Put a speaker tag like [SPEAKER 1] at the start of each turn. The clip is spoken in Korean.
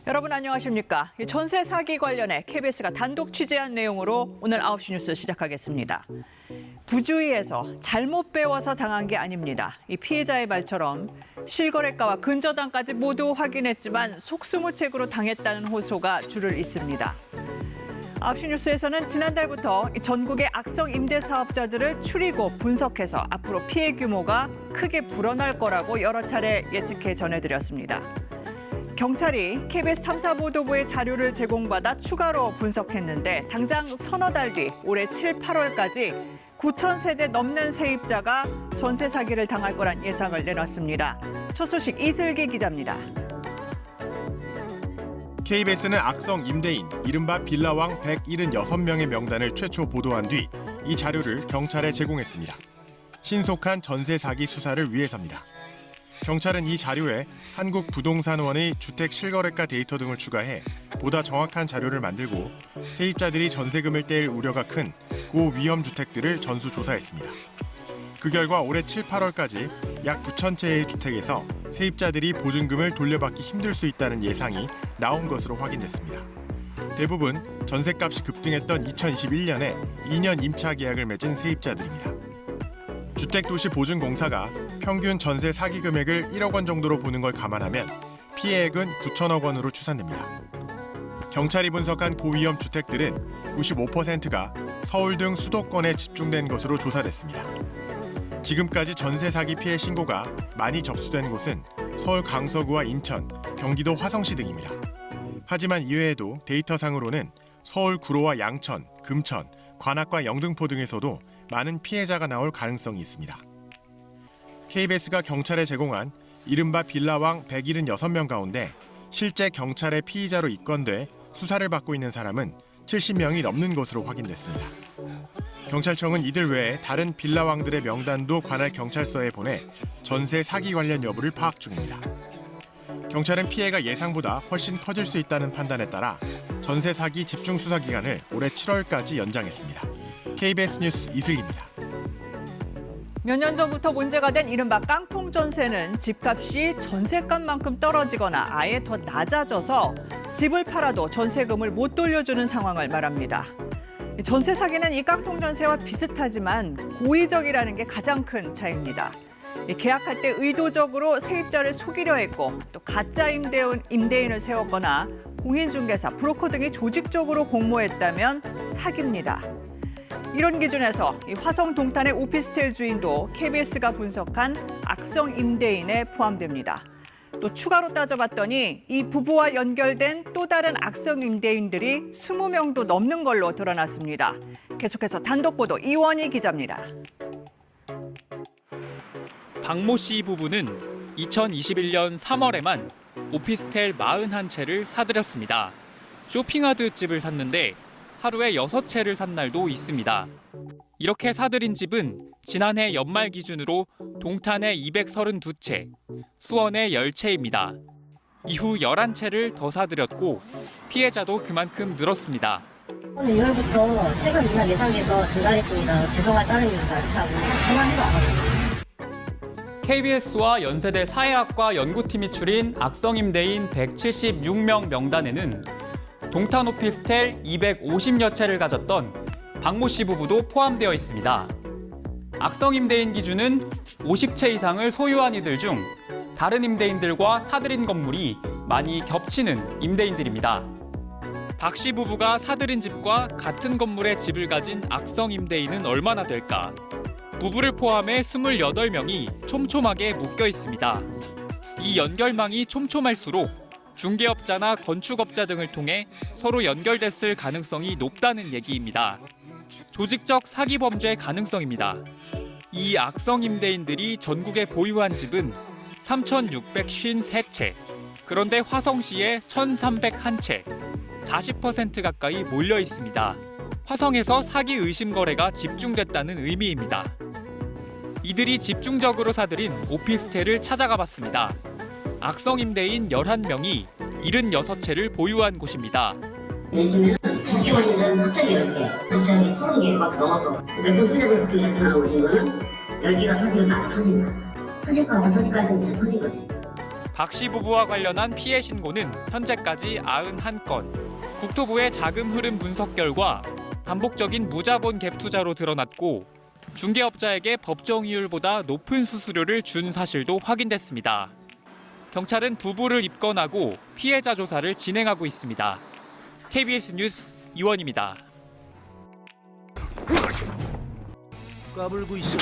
[SPEAKER 1] 여러분 안녕하십니까? 전세 사기 관련해 KBS가 단독 취재한 내용으로 오늘 9시 뉴스 시작하겠습니다. 부주의해서 잘못 배워서 당한 게 아닙니다. 이 피해자의 말처럼 실거래가와 근저당까지 모두 확인했지만 속수무책으로 당했다는 호소가 줄을 잇습니다. 9시 뉴스에서는 지난달부터 전국의 악성 임대 사업자들을 추리고 분석해서 앞으로 피해 규모가 크게 불어날 거라고 여러 차례 예측해 전해드렸습니다. 경찰이 KBS 탐사보도부의 자료를 제공받아 추가로 분석했는데 당장 서너 달 뒤 올해 7, 8월까지 9천 세대 넘는 세입자가 전세 사기를 당할 거란 예상을 내놨습니다. 첫 소식 이슬기 기자입니다.
[SPEAKER 2] KBS는 악성 임대인, 이른바 빌라왕 176명의 명단을 최초 보도한 뒤 이 자료를 경찰에 제공했습니다. 신속한 전세 사기 수사를 위해서입니다. 경찰은 이 자료에 한국부동산원의 주택 실거래가 데이터 등을 추가해 보다 정확한 자료를 만들고 세입자들이 전세금을 떼일 우려가 큰 고위험 주택들을 전수조사했습니다. 그 결과 올해 7, 8월까지 약 9천 채의 주택에서 세입자들이 보증금을 돌려받기 힘들 수 있다는 예상이 나온 것으로 확인됐습니다. 대부분 전셋값이 급등했던 2021년에 2년 임차 계약을 맺은 세입자들입니다. 주택도시보증공사가 평균 전세 사기 금액을 1억 원 정도로 보는 걸 감안하면 피해액은 9천억 원으로 추산됩니다. 경찰이 분석한 고위험 주택들은 95%가 서울 등 수도권에 집중된 것으로 조사됐습니다. 지금까지 전세 사기 피해 신고가 많이 접수된 곳은 서울 강서구와 인천, 경기도 화성시 등입니다. 하지만 이외에도 데이터상으로는 서울 구로와 양천, 금천, 관악과 영등포 등에서도 많은 피해자가 나올 가능성이 있습니다. KBS가 경찰에 제공한 이른바 빌라왕 176명 가운데 실제 경찰의 피의자로 입건돼 수사를 받고 있는 사람은 70명이 넘는 것으로 확인됐습니다. 경찰청은 이들 외에 다른 빌라왕들의 명단도 관할 경찰서에 보내 전세 사기 관련 여부를 파악 중입니다. 경찰은 피해가 예상보다 훨씬 커질 수 있다는 판단에 따라 전세 사기 집중 수사 기간을 올해 7월까지 연장했습니다. KBS 뉴스 이슬기입니다.
[SPEAKER 1] 몇 년 전부터 문제가 된 이른바 깡통 전세는 집값이 전세값만큼 떨어지거나 아예 더 낮아져서 집을 팔아도 전세금을 못 돌려주는 상황을 말합니다. 전세 사기는 이 깡통 전세와 비슷하지만 고의적이라는 게 가장 큰 차이입니다. 계약할 때 의도적으로 세입자를 속이려 했고 또 가짜 임대인을 세웠거나 공인중개사, 브로커 등이 조직적으로 공모했다면 사기입니다. 이런 기준에서 화성 동탄의 오피스텔 주인도 KBS가 분석한 악성 임대인에 포함됩니다. 또 추가로 따져봤더니 이 부부와 연결된 또 다른 악성 임대인들이 20명도 넘는 걸로 드러났습니다. 계속해서 단독 보도 이원희 기자입니다.
[SPEAKER 3] 박모 씨 부부는 2021년 3월에만 오피스텔 41채를 사들였습니다. 쇼핑하드 집을 샀는데 하루에 6채를 산 날도 있습니다. 이렇게 사들인 집은 지난해 연말 기준으로 동탄에 232채, 수원에 10채입니다. 이후 11채를 더 사들였고 피해자도 그만큼 늘었습니다.
[SPEAKER 4] 오늘 6월부터 세금 미납 예상해서 전달했습니다. 죄송할 따름입니다. 이렇게 하고 전화해도 안 하고.
[SPEAKER 3] KBS와 연세대 사회학과 연구팀이 추린 악성 임대인 176명 명단에는 동탄 오피스텔 250여 채를 가졌던 박모 씨 부부도 포함되어 있습니다. 악성 임대인 기준은 50채 이상을 소유한 이들 중 다른 임대인들과 사들인 건물이 많이 겹치는 임대인들입니다. 박 씨 부부가 사들인 집과 같은 건물에 집을 가진 악성 임대인은 얼마나 될까? 부부를 포함해 28명이 촘촘하게 묶여 있습니다. 이 연결망이 촘촘할수록 중개업자나 건축업자 등을 통해 서로 연결됐을 가능성이 높다는 얘기입니다. 조직적 사기 범죄 가능성입니다. 이 악성 임대인들이 전국에 보유한 집은 3,653채, 그런데 화성시에 1,301채, 40% 가까이 몰려 있습니다. 화성에서 사기 의심 거래가 집중됐다는 의미입니다. 이들이 집중적으로 사들인 오피스텔을 찾아가 봤습니다. 악성 임대인 11명이 76채를 보유한 곳입니다.
[SPEAKER 4] 요즘에는 국회의원님들은 갑자기 10개, 갑자기 30개 막 넘어서 몇 분 소녀들 보통 전화 오신 거는 10개가 터지면 나도 터진다. 터질 것 같아 터질 것 같으면 진짜 터진 거지.
[SPEAKER 3] 박 씨 부부와 관련한 피해 신고는 현재까지 91건. 국토부의 자금 흐름 분석 결과 반복적인 무자본 갭 투자로 드러났고 중개업자에게 법정 이율보다 높은 수수료를 준 사실도 확인됐습니다. 경찰은 부부를 입건하고 피해자 조사를 진행하고 있습니다. KBS 뉴스 이원입니다.
[SPEAKER 5] 까불고 있어.